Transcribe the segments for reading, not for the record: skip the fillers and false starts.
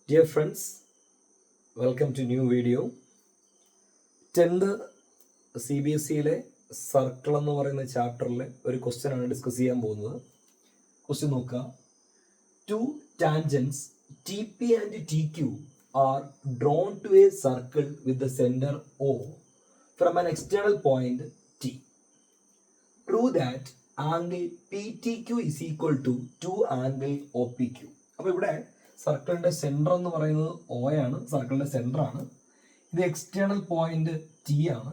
Dear friends, welcome to new video. 10th CBSEയിലെ circle എന്ന് പറയുന്ന ചാപ്റ്ററിലെ ഒരു ക്വസ്റ്റ്യൻ ആണ് ഡിസ്കസ് ചെയ്യാൻ പോകുന്നത്. ക്വസ്റ്റ്യൻ നോക്കുക. Two tangents TP and TQ are drawn to a circle with the center O from an external point T. Prove that angle PTQ is equal to 2 angle OPQ. അപ്പോൾ ഇവിടെ സർക്കിളിന്റെ centre എന്ന് പറയുന്നത് O ആണ്, സർക്കിളിന്റെ centre ആണ്. ഇത് external point T ആണ്.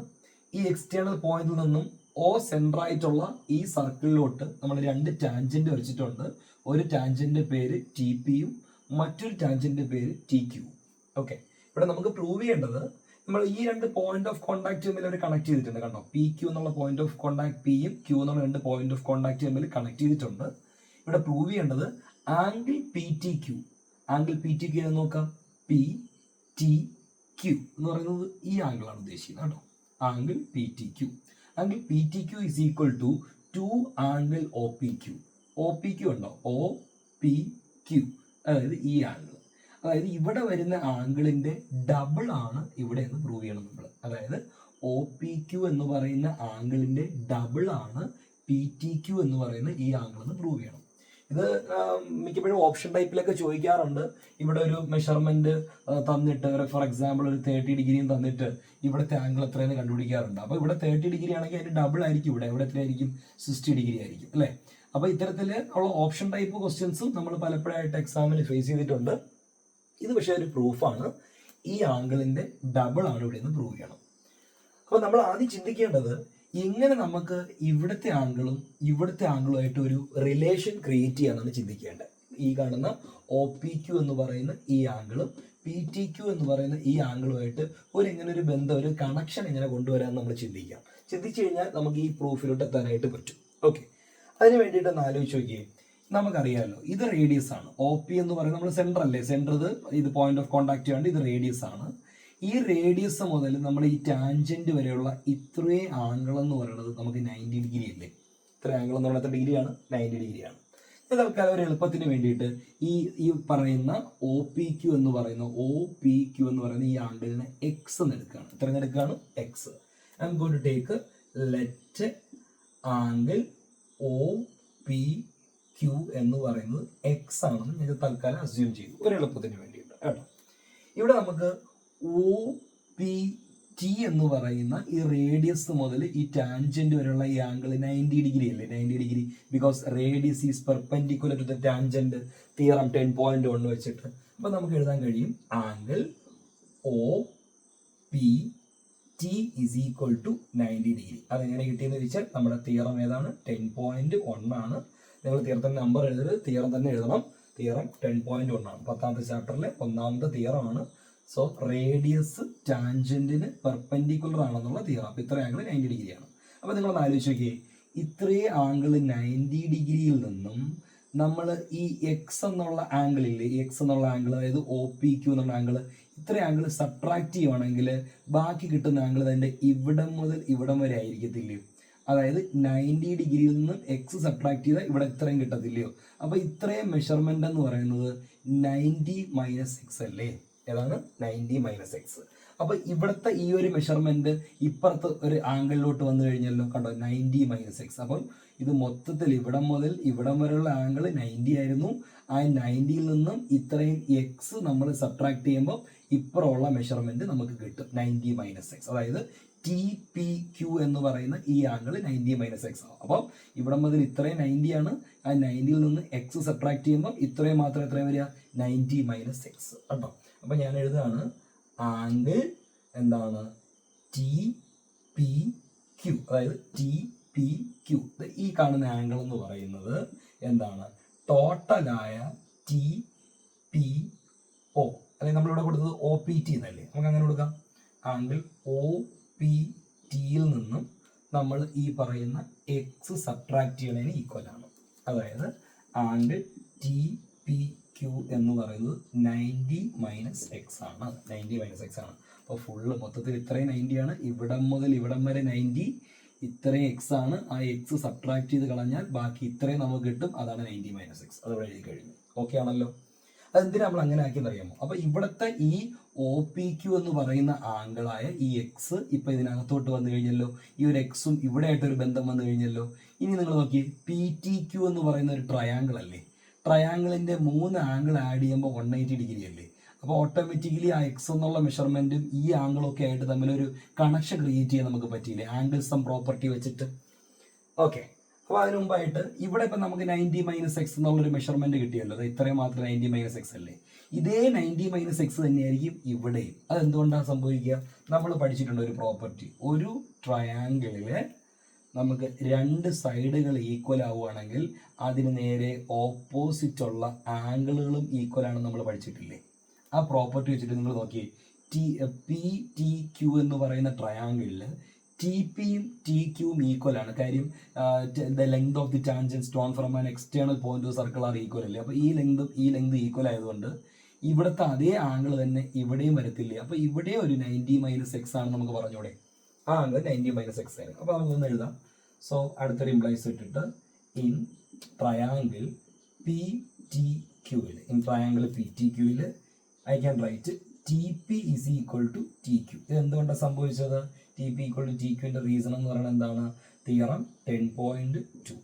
ഈ എക്സ്റ്റേണൽ പോയിന്റിൽ നിന്നും O സെന്റർ ആയിട്ടുള്ള ഈ സർക്കിളിലോട്ട് നമ്മൾ രണ്ട് ടാൻജന്റ് വരച്ചിട്ടുണ്ട്. ഒരു ടാൻജന്റ് പേര് ടി പിയും മറ്റൊരു ടാൻജന്റ് പേര് ടി ക്യൂ. ഓക്കെ, ഇവിടെ നമുക്ക് പ്രൂവ് ചെയ്യേണ്ടത് നമ്മൾ ഈ രണ്ട് പോയിന്റ് ഓഫ് കോൺടാക്ട് തമ്മിൽ അവർ കണക്ട് ചെയ്തിട്ടുണ്ട്. കണ്ടോ, പി ക്യൂ എന്നുള്ള പോയിന്റ് ഓഫ് കോൺടാക്ട് പിയും ക്യൂ എന്നുള്ള രണ്ട് പോയിന്റ് ഓഫ് കോൺടാക്ട് തമ്മിൽ കണക്ട് ചെയ്തിട്ടുണ്ട്. ഇവിടെ പ്രൂവ് ചെയ്യേണ്ടത് angle P T Q. Angle P T Q നോക്കാം. പി ടി ക്യൂ എന്ന് പറയുന്നത് ഈ ആംഗിൾ ആണ് ഉദ്ദേശിക്കുന്നത് കേട്ടോ. Angle P T Q. Angle P T Q is equal to 2 angle O P Q. O P Q ഉണ്ടോ, O P Q, അതായത് ഈ ആംഗിൾ. അതായത് ഇവിടെ വരുന്ന ആംഗിളിന്റെ ഡബിൾ ആണ് ഇവിടെ എന്ന് പ്രൂവ് ചെയ്യണം നമ്മൾ. അതായത് ഒ പി ക്യൂ എന്ന് പറയുന്ന ആംഗിളിന്റെ ഡബിൾ ആണ് പി ടി ക്യൂ എന്ന് പറയുന്ന ഈ ആംഗിൾ എന്ന് പ്രൂവ് ചെയ്യണം. ഇത് മിക്കപ്പോഴും ഓപ്ഷൻ ടൈപ്പിലൊക്കെ ചോദിക്കാറുണ്ട്. ഇവിടെ ഒരു മെഷർമെന്റ് തന്നിട്ട്, ഫോർ എക്സാമ്പിൾ ഒരു 30 ഡിഗ്രിയും തന്നിട്ട് ഇവിടുത്തെ ആംഗിൾ എത്രയെന്ന് കണ്ടുപിടിക്കാറുണ്ട്. അപ്പോൾ ഇവിടെ 30 ഡിഗ്രി ആണെങ്കിൽ അതിന്റെ ഡബിൾ ആയിരിക്കും ഇവിടെ എത്രയായിരിക്കും, 60 ഡിഗ്രി ആയിരിക്കും അല്ലേ. അപ്പോൾ ഇത്തരത്തിൽ ഉള്ള ഓപ്ഷൻ ടൈപ്പ് ക്വസ്റ്റ്യൻസും നമ്മൾ പലപ്പോഴായിട്ട് എക്സാമിന് ഫേസ് ചെയ്തിട്ടുണ്ട്. ഇത് പക്ഷേ ഒരു പ്രൂഫാണ്. ഈ ആംഗിളിന്റെ ഡബിൾ ആണ് ഇവിടെ നിന്ന് പ്രൂവ് ചെയ്യണം. അപ്പോൾ നമ്മൾ ആദ്യം ചിന്തിക്കേണ്ടത് എങ്ങനെ നമുക്ക് ഇവിടുത്തെ ആംഗിളും ഇവിടുത്തെ ആംഗിളുമായിട്ട് ഒരു റിലേഷൻ ക്രിയേറ്റ് ചെയ്യാനാണ് ചിന്തിക്കേണ്ടത്. ഈ കാണുന്ന ഒ പി ക്യൂ എന്ന് പറയുന്ന ഈ ആംഗിളും പി ടി ക്യൂ എന്ന് പറയുന്ന ഈ ആംഗിളുമായിട്ട് എങ്ങനെ ഒരു ബന്ധം, ഒരു കണക്ഷൻ എങ്ങനെ കൊണ്ടുവരാൻ നമ്മൾ ചിന്തിക്കാം. ചിന്തിച്ചു കഴിഞ്ഞാൽ നമുക്ക് ഈ പ്രൂഫിലോട്ട് എത്താനായിട്ട് പറ്റും. ഓക്കെ, അതിന് വേണ്ടിയിട്ട് ഒന്ന് ആലോചിച്ച് നോക്കിയേ. നമുക്കറിയാമല്ലോ ഇത് റേഡിയസ് ആണ്. ഒ പി എന്ന് പറയുന്നത് നമ്മൾ സെന്റർ അല്ലേ, സെന്റർ ഇത് പോയിന്റ് ഓഫ് കോൺടാക്ട് ചെയ്യാണ്ട് ഇത് റേഡിയസ് ആണ്. ഈ റേഡിയസ് മുതൽ നമ്മൾ ഈ ടാൻജന്റ് വരെയുള്ള ഇത്രയും ആംഗിൾ എന്ന് പറയുന്നത് നമുക്ക് 90 ഡിഗ്രി അല്ലേ. ഇത്ര ആംഗിൾ എന്ന് പറയുന്നത് ഡിഗ്രിയാണ്, 90 ഡിഗ്രിയാണ്. തൽക്കാലം ഒരു എളുപ്പത്തിന് വേണ്ടിയിട്ട് ഈ പറയുന്ന ഒ പി ക്യൂ എന്ന് പറയുന്ന ഈ ആംഗിളിനെ എക്സ് എന്ന് എടുക്കുകയാണ്. എത്ര എടുക്കുകയാണ്, X. I'm going to take let angle O P Q എന്ന് പറയുന്നത് എക്സ് ആണെന്ന് ഞാൻ തൽക്കാലം അസ്യൂം ചെയ്തു ഒരു എളുപ്പത്തിന് വേണ്ടിയിട്ട് കേട്ടോ. ഇവിടെ നമുക്ക് ഒ പി ടി എന്ന് പറയുന്ന ഈ റേഡിയസ് മുതൽ ഈ ടാൻജന്റ് വരെയുള്ള ഈ ആംഗിൾ 90 ഡിഗ്രി അല്ലേ, 90 degree. Because radius is perpendicular to the tangent theorem 10.1 വെച്ചിട്ട്. അപ്പൊ നമുക്ക് എഴുതാൻ കഴിയും angle O P T is equal to 90 degree. അതെങ്ങനെ കിട്ടിയെന്ന് ചോദിച്ചാൽ നമ്മുടെ തിയറം ഏതാണ്, 10.1 ആണ്. നിങ്ങൾ തിയറത്തിന്റെ നമ്പർ എഴുതരുത്, തിയറം തന്നെ എഴുതണം. തിയറം 10.1 ആണ്. 10ാമത്തെ ചാപ്റ്ററിലെ 1ാമത്തെ തിയറമാണ്. സോ റേഡിയസ് ടാൻജന്റിന് പെർപെൻഡിക്കുലർ ആണെന്നുള്ള തിയറം. അപ്പൊ ഇത്ര ആംഗിൾ 90 ഡിഗ്രിയാണ്. അപ്പൊ നിങ്ങളൊന്ന് ആലോചിച്ച് നോക്കിയേ, ഇത്രയും ആംഗിൾ 90 ഡിഗ്രിയിൽ നിന്നും നമ്മൾ ഈ എക്സ് എന്നുള്ള ആംഗിൾ ഇല്ലേ, ഈ എക്സ് എന്നുള്ള ആംഗിൾ, അതായത് ഒ പി ക്യൂ എന്നുള്ള ആംഗിൾ, ഇത്ര ആംഗിൾ സബ്ട്രാക്ട് ചെയ്യുവാണെങ്കിൽ ബാക്കി കിട്ടുന്ന ആംഗിൾ തന്നെ ഇവിടം മുതൽ ഇവിടം വരെ ആയിരിക്കത്തില്ലയോ. അതായത് 90 ഡിഗ്രിയിൽ നിന്നും എക്സ് സബ്ട്രാക്ട് ചെയ്താൽ ഇവിടെ ഇത്രയും കിട്ടത്തില്ലയോ. അപ്പൊ ഇത്രയും മെഷർമെന്റ് എന്ന് പറയുന്നത് 90 മൈനസ് എക്സ് അല്ലേ. ഏതാണ്, 90 മൈനസ് എക്സ്. അപ്പൊ ഇവിടുത്തെ ഈ ഒരു മെഷർമെന്റ് ഇപ്പുറത്ത് ഒരു ആംഗിളിലോട്ട് വന്നു കഴിഞ്ഞല്ലോ, കണ്ടോ, 90 മൈനസ് എക്സ്. അപ്പം ഇത് മൊത്തത്തിൽ ഇവിടം മുതൽ ഇവിടം വരെയുള്ള ആംഗിൾ 90 ആയിരുന്നു. ആ 90യിൽ നിന്നും ഇത്രയും എക്സ് നമ്മൾ സബ്ട്രാക്ട് ചെയ്യുമ്പോൾ ഇപ്പുറമുള്ള മെഷർമെന്റ് നമുക്ക് കിട്ടും 90 മൈനസ് എക്സ്. അതായത് ടി പി ക്യൂ എന്ന് പറയുന്ന ഈ ആംഗിൾ 90 മൈനസ് എക്സ് ആവും. അപ്പം ഇവിടെ മുതൽ ഇത്രയും 90 ആണ്. ആ 90യിൽ നിന്ന് എക്സ് സബ്ട്രാക്ട് ചെയ്യുമ്പോൾ ഇത്രയും മാത്രം എത്രയും വരിക, 90 മൈനസ് എക്സ് കേട്ടോ. അപ്പം ഞാൻ എഴുതുകയാണ് ആംഗിൾ എന്താണ്, ടി പി ക്യൂ. അതായത് ടി പി ക്യൂ ഈ കാണുന്ന ആംഗിൾ എന്ന് പറയുന്നത് എന്താണ്, ടോട്ടലായ ടി പി ഒ, അല്ലെങ്കിൽ നമ്മളിവിടെ കൊടുത്തത് ഒ പി ടി എന്നല്ലേ, നമുക്ക് അങ്ങനെ കൊടുക്കാം. ആംഗിൾ ഒ പി ടിയിൽ നിന്നും നമ്മൾ ഈ പറയുന്ന എക്സ് സബ്ട്രാക്ട് ചെയ്യുന്നതിന് ഈക്വൽ ആണ്. അതായത് ആംഗിൾ ടി പി ക്യൂ എന്ന് പറയുന്നത് 90 മൈനസ് എക്സ് ആണ്. 90 മൈനസ് എക്സ് ആണ്. അപ്പോൾ ഫുള്ള് മൊത്തത്തിൽ ഇത്രയും 90 ആണ്. ഇവിടം മുതൽ ഇവിടം വരെ 90, ഇത്രയും എക്സ് ആണ്. ആ എക്സ് സബ്ട്രാക്ട് ചെയ്ത് കളഞ്ഞാൽ ബാക്കി ഇത്രയും നമുക്ക് കിട്ടും. അതാണ് 90 മൈനസ് എക്സ്. അത് ഇവിടെ എഴുതി കഴിഞ്ഞു. ഓക്കെ ആണല്ലോ. അതെന്തിനാ നമ്മൾ അങ്ങനെ ആക്കിയെന്ന് അറിയാമോ? അപ്പോൾ ഇവിടുത്തെ ഈ OPQ എന്ന് പറയുന്ന ആംഗിളായ ഈ എക്സ് ഇപ്പം ഇതിനകത്തോട്ട് വന്നു കഴിഞ്ഞല്ലോ, ഈ ഒരു എക്സും ഇവിടെ ആയിട്ടൊരു ബന്ധം വന്നു കഴിഞ്ഞല്ലോ. ഇനി നിങ്ങൾ നോക്കി, PTQ എന്ന് പറയുന്ന ഒരു ട്രയാങ്കിൾ അല്ലേ, ട്രയാങ്കിളിൻ്റെ 3 ആംഗിൾ ആഡ് ചെയ്യുമ്പോൾ 180 ഡിഗ്രി അല്ലേ. അപ്പോൾ ഓട്ടോമാറ്റിക്കലി ആ എക്സ് എന്നുള്ള മെഷർമെൻറ്റും ഈ ആംഗിളൊക്കെ ആയിട്ട് തമ്മിലൊരു കണക്ഷൻ ക്രിയേറ്റ് ചെയ്യാൻ നമുക്ക് പറ്റിയില്ലേ, ആംഗിൾ സം പ്രോപ്പർട്ടി വെച്ചിട്ട്. ഓക്കെ, അപ്പോൾ അതിന് മുമ്പായിട്ട് ഇവിടെ ഇപ്പം നമുക്ക് 90 - x എന്നുള്ളൊരു മെഷർമെൻറ്റ് കിട്ടിയല്ലോ. അത് ഇത്രയും മാത്രം 90 - x അല്ലേ. ഇതേ 90 - x തന്നെയായിരിക്കും ഇവിടെയും. അതെന്തുകൊണ്ടാണ് സംഭവിക്കുക? നമ്മൾ പഠിച്ചിട്ടുണ്ട് ഒരു പ്രോപ്പർട്ടി, ഒരു ട്രയാങ്കിളിലെ നമുക്ക് 2 സൈഡുകൾ ഈക്വൽ ആവുകയാണെങ്കിൽ അതിന് നേരെ ഓപ്പോസിറ്റ് ഉള്ള ആംഗിളുകളും ഈക്വൽ ആണെന്ന് നമ്മൾ പഠിച്ചിട്ടില്ലേ. ആ പ്രോപ്പർട്ടി വെച്ചിട്ട് നിങ്ങൾ നോക്കി, PTQ എന്ന് പറയുന്ന ട്രയാങ്കിളിൽ TPയും TQയും ഈക്വൽ ആണ്. കാര്യം the length of the tangents drawn from an external point two circle are equal അല്ലേ. അപ്പോൾ ഈ ലെങ്ത് ഈക്വൽ ആയതുകൊണ്ട് ഇവിടുത്തെ അതേ ആംഗിൾ തന്നെ ഇവിടെയും വരത്തില്ലേ. അപ്പോൾ ഇവിടെ ഒരു 90 - x ആണ് നമുക്ക് പറഞ്ഞൂടെ. ആ ആംഗിൾ 90 - x ആണ്. അപ്പോൾ നമുക്കൊന്ന് എഴുതാം. സോ അടുത്തൊരു ഇംപ്ലൈസ് ഇട്ടിട്ട് ഇൻ ട്രയാങ്കിൾ PTQയിൽ, I can write TP is equal to TQ. ഇത് എന്തുകൊണ്ടാണ് സംഭവിച്ചത്? TP equal to TQ ന്റെ റീസൺ എന്ന് പറയുന്നത് എന്താണ്? Theorem 10.2.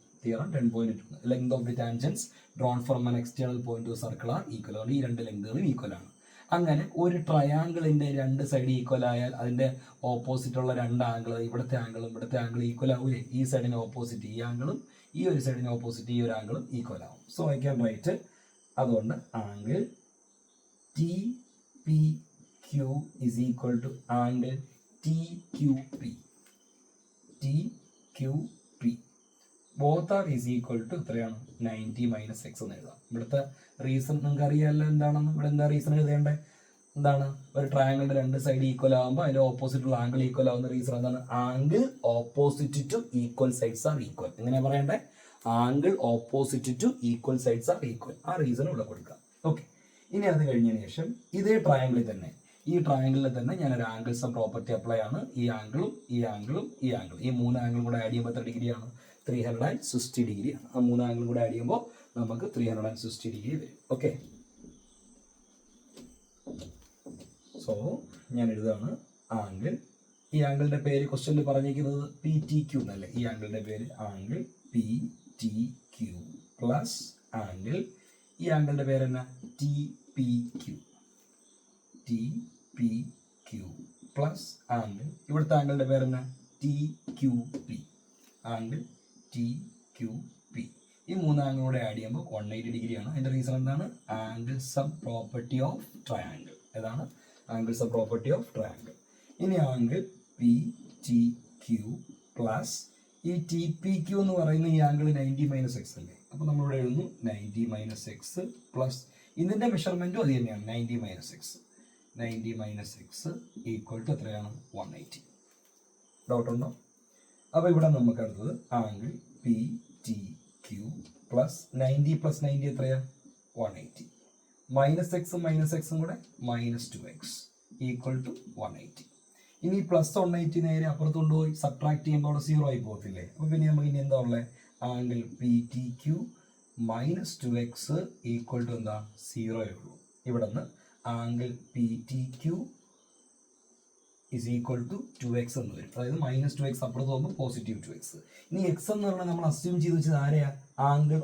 Length of the tangents drawn from an external point two circle are equal ആണ്. ഈ 2 ലെങ്തുകളും ഈക്വൽ ആണ്. അങ്ങനെ ഒരു ട്രയാങ്കിളിന്റെ 2 സൈഡ് ഈക്വൽ ആയാൽ അതിന്റെ ഓപ്പോസിറ്റ് ഉള്ള 2 ആംഗിൾ, ഇവിടുത്തെ ആംഗിൾ ഈക്വൽ ആവൂലേ. ഈ സൈഡിന് ഓപ്പോസിറ്റ് ഈ ആംഗിളും ഈ ഒരു സൈഡിന് ഓപ്പോസിറ്റ് ഈ ഒരു ആംഗിളും ഈക്വൽ ആവും. സോ ഐ ക്യാൻ റൈറ്റ്, അതുകൊണ്ട് angle TPQ is equal to angle TQP. Both are is equal to എത്രയാണ്? 90 - x എന്ന് എഴുതാം. ഇവിടുത്തെ റീസൺ നിങ്ങൾക്ക് അറിയാമല്ലോ എന്താണെന്ന്. ഇവിടെ എന്താ റീസൺ എഴുതേണ്ടത്? എന്താണ്? ഒരു ട്രയാങ്കിളിന്റെ 2 സൈഡ് ഈക്വൽ ആകുമ്പോൾ അതിന്റെ ഓപ്പോസിറ്റ് ഉള്ള ആംഗിൾ ഈക്വൽ ആവുന്ന റീസൺ എന്താണ്? Angle opposite two equal sides are equal. എങ്ങനെ പറയണ്ടേ? Angle opposite two equal sides are equal. ആ റീസൺ ഇവിടെ കൊടുക്കാം. ഓക്കെ, ഇനി അത് കഴിഞ്ഞതിന് ശേഷം ഇതേ ട്രയാങ്കിളിൽ തന്നെ, ഈ ട്രയാങ്കിളിൽ തന്നെ ഞാനൊരു ആംഗിൾ സം പ്രോപ്പർട്ടി അപ്ലൈ ആണ്. ഈ ആംഗിളും ഈ 3 ആംഗിളും കൂടെ ആഡ് ചെയ്യുമ്പോൾ എത്ര ഡിഗ്രിയാണ്? 360 ഡിഗ്രിയാണ്. ആ 3 ആംഗിളും കൂടെ ആഡ് ചെയ്യുമ്പോൾ നമുക്ക് 360 ഡിഗ്രി വരും. ഓക്കെ, സോ ഞാൻ എഴുതാണ് ആംഗിൾ, ഈ ആംഗിളിന്റെ പേര് ക്വസ്റ്റ്യനിൽ പറഞ്ഞിരിക്കുന്നത് PTQ എന്നല്ലേ. ഈ ആംഗിളിന്റെ പേര് ആംഗിൾ PTQ പ്ലസ് ആംഗിൾ, ഈ ആംഗിളിന്റെ പേര് എന്നാ? TPQ പ്ലസ് ആംഗിൾ, ഇവിടുത്തെ ആംഗിളിന്റെ പേര് എന്നാ? TQP, angle TQP. ഈ 3 ആംഗിൾ കൂടെ ആഡ് ചെയ്യുമ്പോൾ 180 ഡിഗ്രിയാണ്. അതിന്റെ റീസൺ എന്താണ്? Angle sum property of triangle. ഏതാണ്? Angle sum property of triangle. ഇനി ആംഗിൾ PTQ പ്ലസ് ഈ TPQ എന്ന് പറയുന്ന ഈ ആംഗിൾ 90 - x അല്ലേ. അപ്പോൾ നമ്മളിവിടെ എഴുതുന്നു 90 - x പ്ലസ് ഇതിന്റെ മെഷർമെന്റും അത് തന്നെയാണ് 90 - x ഈക്വൽ ടു എത്രയാണ്? 180. ഡൗട്ട് ഉണ്ടോ? അപ്പോൾ ഇവിടെ നമുക്ക് അടുത്തത് ആംഗിൾ PTQ പ്ലസ് 90 + 90 എത്രയാ? 180. -x കൂടെ -2x ഈക്വൽ ടു 180. ഇനി പ്ലസ് 180 നേരെ അപ്പുറത്ത് കൊണ്ടുപോയി സബ്ട്രാക്ട് ചെയ്യുമ്പോൾ അവിടെ 0 ആയി പോകത്തില്ലേ. അപ്പോൾ പിന്നെ നമുക്ക് ഇനി എന്താ ഉള്ളത്? Angle PTQ -2x equal to എന്താ? 0 ഉള്ളൂ. ഇവിടെ നിന്ന് angle PTQ is equal to 2x എന്ന് വരും. അതായത് -2x അപ്പുറത്ത് പോകുമ്പോൾ +2x. ഇനി x എന്ന് പറഞ്ഞാൽ നമ്മൾ അസ്യൂം ചെയ്ത് വെച്ചത് ആരെയാ? ആംഗിൾ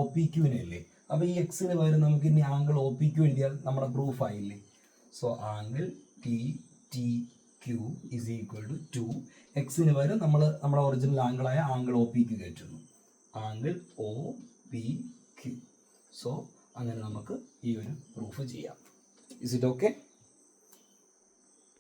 OPQ അല്ലേ. അപ്പോൾ ഈ എക്സിന് പകരം നമുക്ക് ഇനി ആംഗിൾ OPQ എഴുതിയാൽ നമ്മുടെ പ്രൂഫ് ആയില്ലേ. So angle TTQ is equal to 2. എക്സിന് പകരം നമ്മൾ നമ്മുടെ ഒറിജിനൽ ആംഗിളായ ആംഗിൾ OPQ കയറ്റുന്നു. Angle OPQ. സോ അങ്ങനെ നമുക്ക് ഈ ഒരു പ്രൂഫ് ചെയ്യാം. Is it okay?